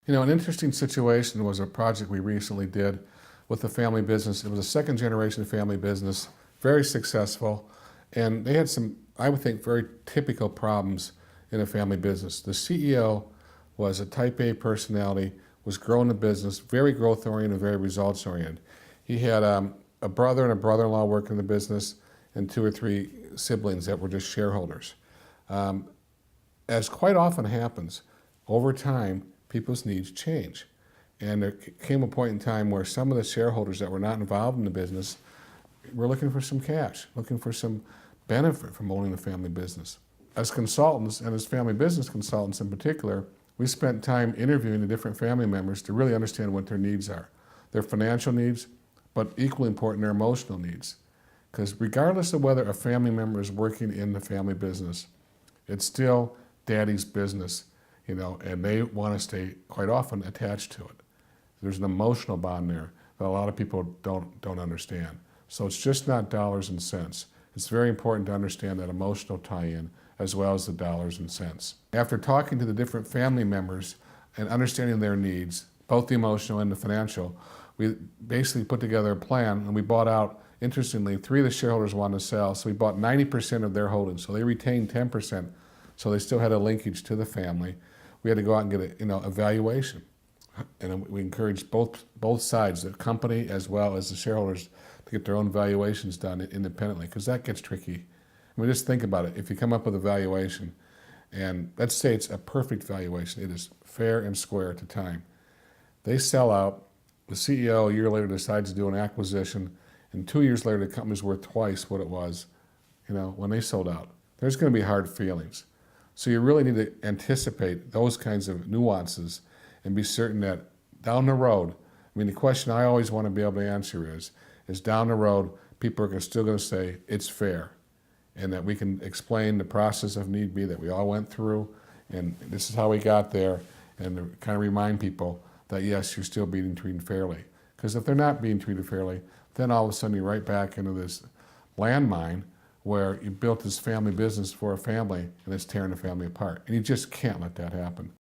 You know, an interesting situation was a project we recently did with a family business. It was a second generation family business, very successful, and they had some, I would think, very typical problems in a family business. The CEO was a type A personality, was growing the business, very growth oriented, very results oriented. He had a brother and a brother-in-law working in the business and two or three siblings that were just shareholders. As quite often happens, over time, people's needs change. And there came a point in time where some of the shareholders that were not involved in the business were looking for some cash, looking for some benefit from owning the family business. As consultants, and as family business consultants in particular, we spent time interviewing the different family members to really understand what their needs are. Their financial needs, but equally important, their emotional needs. Because regardless of whether a family member is working in the family business, it's still daddy's business, you know, and they want to stay quite often attached to it. There's an emotional bond there that a lot of people don't understand. So it's just not dollars and cents. It's very important to understand that emotional tie-in as well as the dollars and cents. After talking to the different family members and understanding their needs, both the emotional and the financial, we basically put together a plan, and we bought out, interestingly, three of the shareholders wanted to sell, so we bought 90% of their holdings. So they retained 10%, so they still had a linkage to the family. We had to go out and get a valuation. And we encouraged both sides, the company as well as the shareholders, to get their own valuations done independently, because that gets tricky. I mean, just think about it. If you come up with a valuation, and let's say it's a perfect valuation, it is fair and square at the time. They sell out, the CEO a year later decides to do an acquisition, and 2 years later the company's worth twice what it was, when they sold out. There's going to be hard feelings. So you really need to anticipate those kinds of nuances and be certain that down the road, I mean, the question I always want to be able to answer is down the road, people are still going to say it's fair, and that we can explain the process of need be that we all went through, and this is how we got there, and to kind of remind people that yes, you're still being treated fairly. Because if they're not being treated fairly, then all of a sudden you're right back into this landmine where you built this family business for a family and it's tearing the family apart. And you just can't let that happen.